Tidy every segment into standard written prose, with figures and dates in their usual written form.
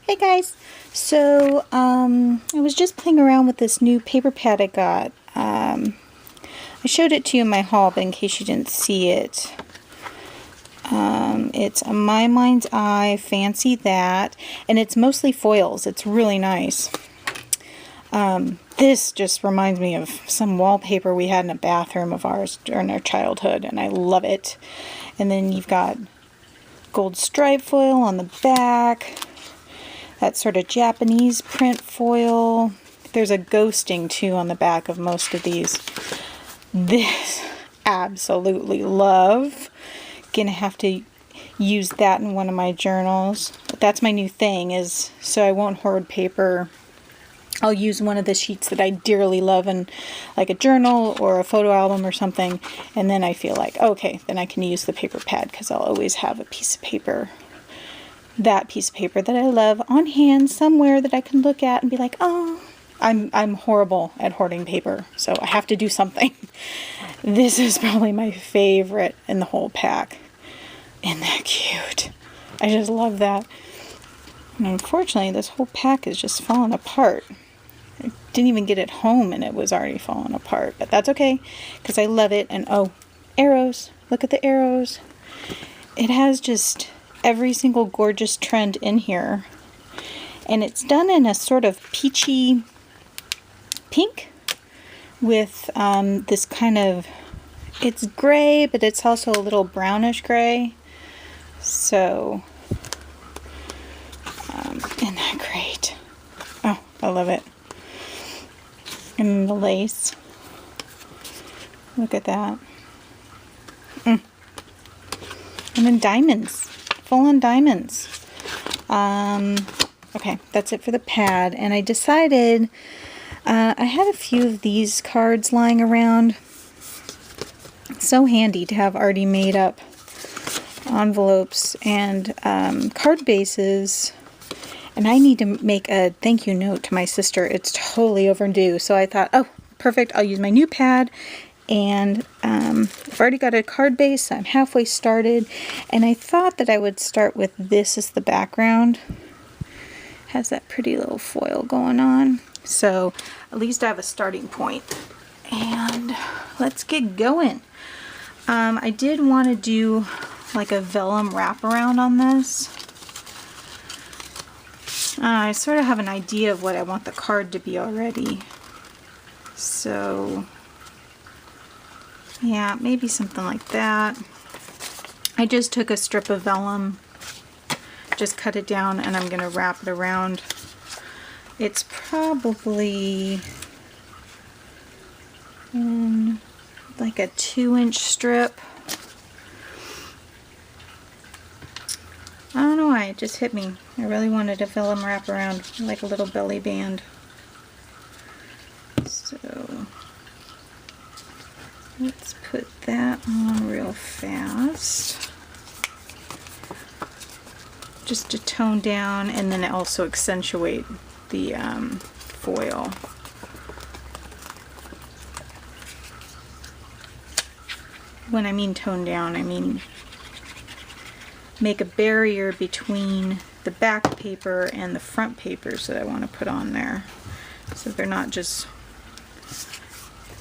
Hey guys, so I was just playing around with this new paper pad I got. I showed it to you in my haul, but in case you didn't see it, it's a My Mind's Eye Fancy That, and it's mostly foils. It's really nice. This just reminds me of some wallpaper we had in a bathroom of ours during our childhood, and I love it. And then you've got gold stripe foil on the back. That sort of Japanese print foil. There's a ghosting too on the back of most of these. This, absolutely love. Gonna have to use that in one of my journals. But that's my new thing, is so I won't hoard paper. I'll use one of the sheets that I dearly love in like a journal or a photo album or something, and then I feel like, okay, then I can use the paper pad because I'll always have a piece of paper, that piece of paper that I love, on hand somewhere that I can look at and be like, oh, I'm horrible at hoarding paper, so I have to do something. This is probably my favorite in the whole pack. Isn't that cute? I just love that. And unfortunately, this whole pack is just falling apart. I didn't even get it home and it was already falling apart, but that's okay because I love it. And oh, arrows. Look at the arrows. It has just every single gorgeous trend in here, and it's done in a sort of peachy pink with this kind of, it's gray, but it's also a little brownish gray. So isn't that great? Oh, I love it. And the lace, look at that. And then diamonds, full on diamonds. Okay, that's it for the pad. And I decided, I had a few of these cards lying around. So handy to have already made up envelopes and card bases. And I need to make a thank you note to my sister. It's totally overdue. So I thought, oh, perfect. I'll use my new pad. And I've already got a card base. I'm halfway started. And I thought that I would start with this as the background. Has that pretty little foil going on. So at least I have a starting point. And let's get going. I did want to do like a vellum wraparound on this. I sort of have an idea of what I want the card to be already. So yeah, maybe something like that. I just took a strip of vellum, just cut it down, and I'm going to wrap it around. It's probably like a 2-inch strip. I don't know why, it just hit me. I really wanted a vellum wrap around, like a little belly band. So let's put that on real fast. Just to tone down and then also accentuate the foil. When I mean tone down, I mean make a barrier between the back paper and the front papers that I want to put on there, so they're not just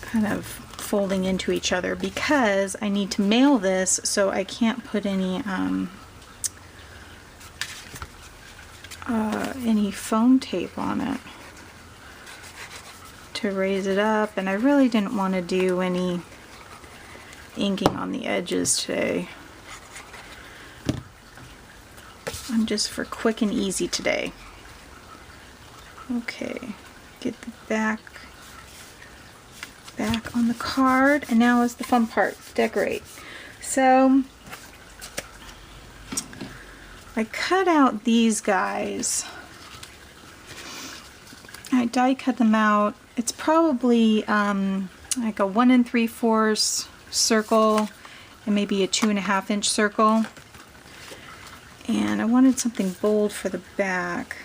kind of folding into each other, because I need to mail this, so I can't put any foam tape on it to raise it up, and I really didn't want to do any inking on the edges today. I'm just for quick and easy today. Okay, get the back on the card, and now is the fun part, decorate. So I cut out these guys. I die cut them out. It's probably like a 1 3/4 circle and maybe a 2.5 inch circle. And I wanted something bold for the back.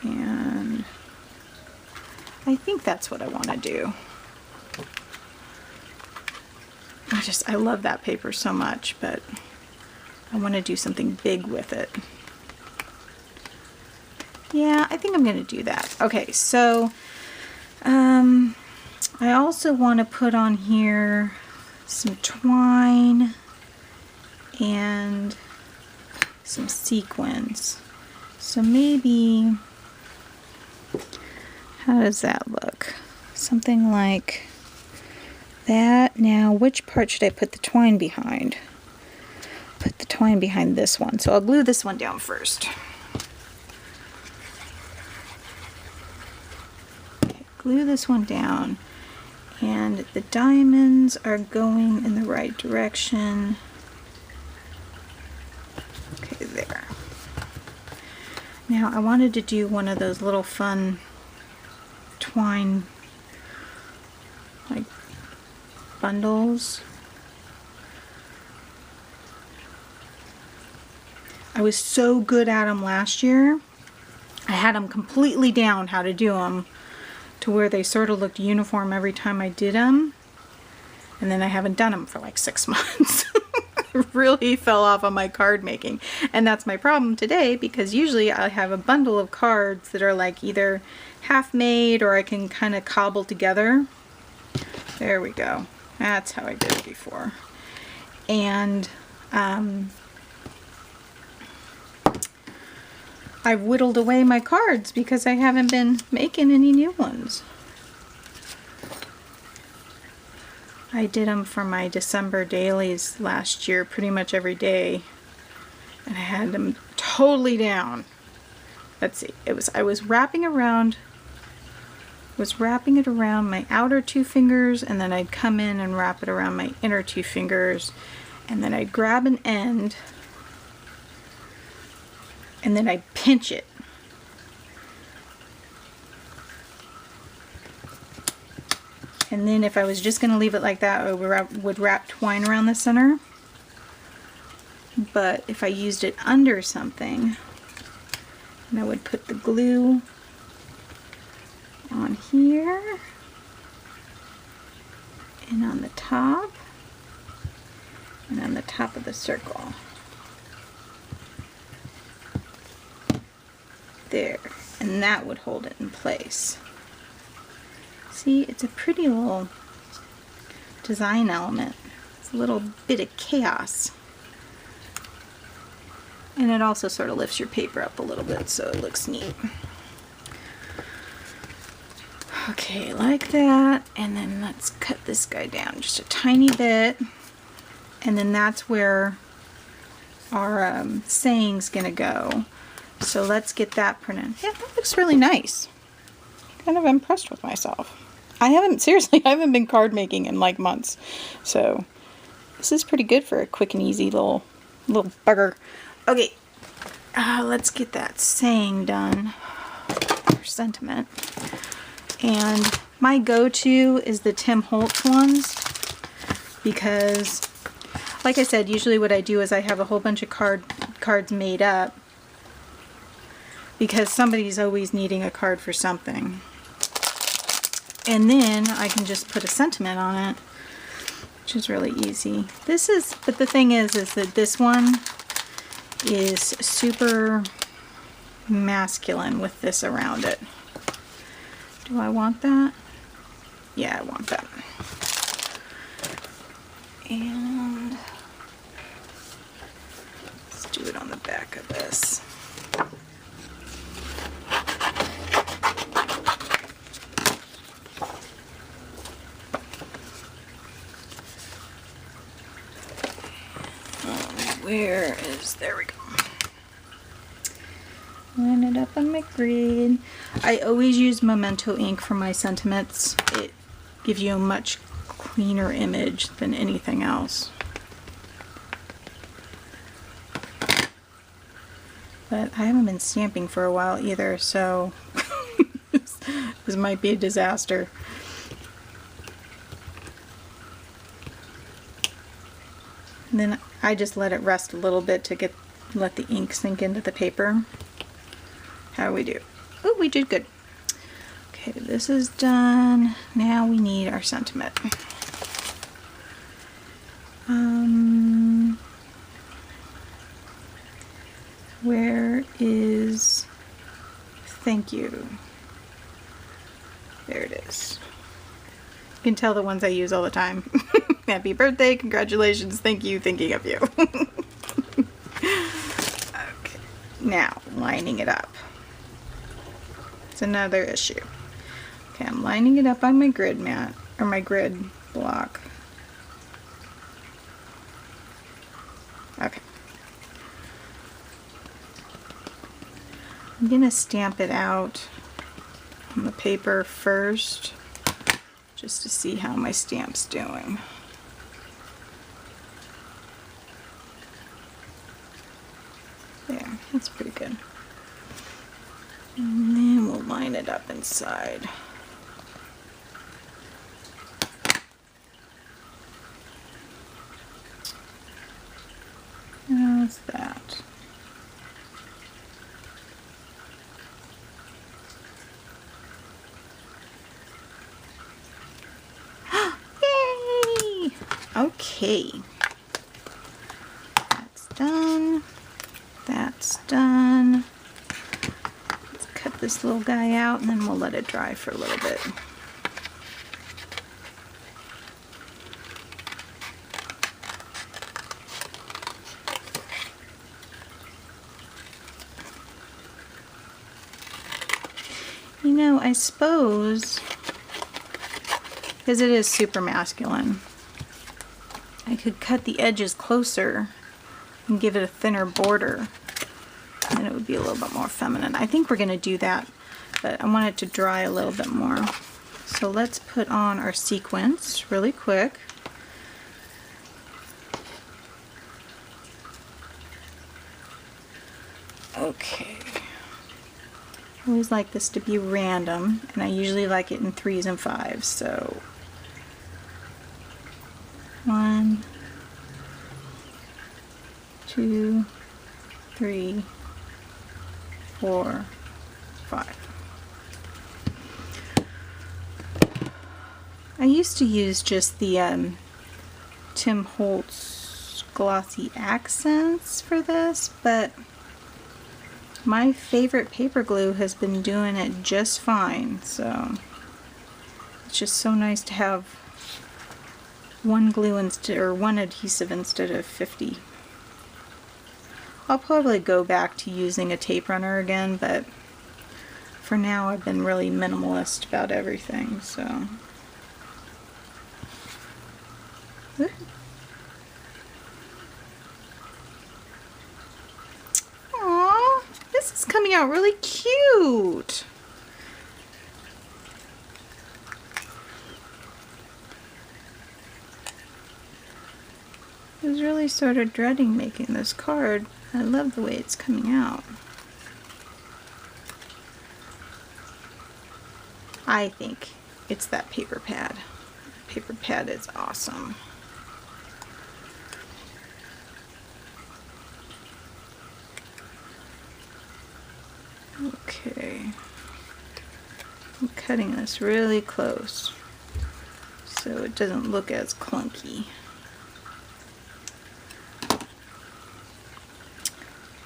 And I think that's what I want to do. I love that paper so much, but I want to do something big with it. Yeah, I think I'm going to do that. Okay, so I also want to put on here some twine and some sequins. So maybe, how does that look? Something like that. Now, which part should I put the twine behind? Put the twine behind this one. So I'll glue this one down first. Okay, glue this one down. And the diamonds are going in the right direction. Okay, there. Now I wanted to do one of those little fun twine like bundles. I was so good at them last year. I had them completely down how to do them, to where they sort of looked uniform every time I did them. And then I haven't done them for like 6 months. I really fell off on my card making. And that's my problem today, because usually I have a bundle of cards that are like either half made or I can kind of cobble together. There we go. That's how I did it before. And I've whittled away my cards because I haven't been making any new ones. I did them for my December dailies last year pretty much every day, and I had them totally down. Let's see, I was wrapping it around my outer 2 fingers, and then I'd come in and wrap it around my inner 2 fingers, and then I'd grab an end and then I pinch it. And then if I was just going to leave it like that, I would wrap twine around the center. But if I used it under something, and I would put the glue on here and on the top and on the top of the circle. There, and that would hold it in place. See, it's a pretty little design element. It's a little bit of chaos. And it also sort of lifts your paper up a little bit so it looks neat. Okay, like that, and then let's cut this guy down just a tiny bit, and then that's where our saying's gonna go. So let's get that printed. Yeah, that looks really nice. Kind of impressed with myself. I haven't been card making in like months, so this is pretty good for a quick and easy little bugger. Okay, let's get that saying done, or sentiment. And my go-to is the Tim Holtz ones, because like I said, usually what I do is I have a whole bunch of cards made up, because somebody's always needing a card for something. And then I can just put a sentiment on it, which is really easy. But the thing is that this one is super masculine with this around it. Do I want that? Yeah, I want that. And let's do it on the back of this. There we go. Line it up on my grid. I always use Memento ink for my sentiments. It gives you a much cleaner image than anything else. But I haven't been stamping for a while either, so this might be a disaster. And then I just let it rest a little bit to let the ink sink into the paper. How do we do? Oh, we did good. Okay, this is done. Now we need our sentiment. Where is Thank you. There it is. You can tell the ones I use all the time. Happy birthday, congratulations, thank you, thinking of you. Okay, now lining it up. It's another issue. Okay, I'm lining it up on my grid mat, or my grid block. Okay. I'm gonna stamp it out on the paper first, just to see how my stamp's doing. There, that's pretty good. And then we'll line it up inside. How's that? Yay! Okay. That's done. That's done. Let's cut this little guy out and then we'll let it dry for a little bit. You know, I suppose, because it is super masculine, I could cut the edges closer and give it a thinner border, and then it would be a little bit more feminine. I think we're going to do that, but I want it to dry a little bit more. So let's put on our sequins really quick. Okay. I always like this to be random, and I usually like it in 3s and 5s, so 1, 2, 3, 4, 5. I used to use just the Tim Holtz glossy accents for this, but my favorite paper glue has been doing it just fine, so it's just so nice to have one glue instead, or one adhesive instead of 50. I'll probably go back to using a tape runner again, but for now I've been really minimalist about everything, so. Aww, this is coming out really cute. I was really sort of dreading making this card. I love the way it's coming out. I think it's that paper pad. Paper pad is awesome. Okay. I'm cutting this really close so it doesn't look as clunky.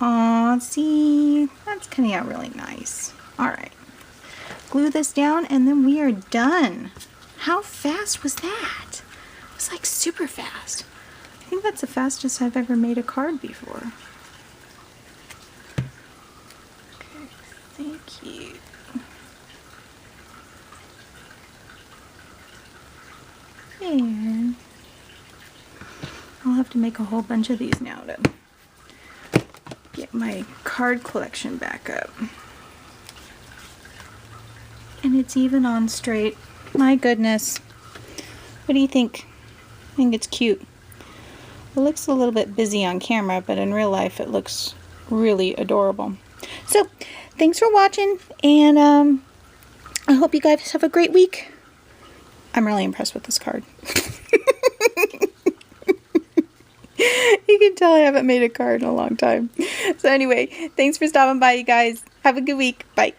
Aw, see? That's coming out really nice. Alright. Glue this down and then we are done. How fast was that? It was like super fast. I think that's the fastest I've ever made a card before. Okay, thank you. There. I'll have to make a whole bunch of these now to get my card collection back up. And it's even on straight. My goodness. What do you think? I think it's cute. It looks a little bit busy on camera, but in real life it looks really adorable. So, thanks for watching, and I hope you guys have a great week. I'm really impressed with this card. You can tell I haven't made a card in a long time. So anyway, thanks for stopping by, you guys. Have a good week. Bye.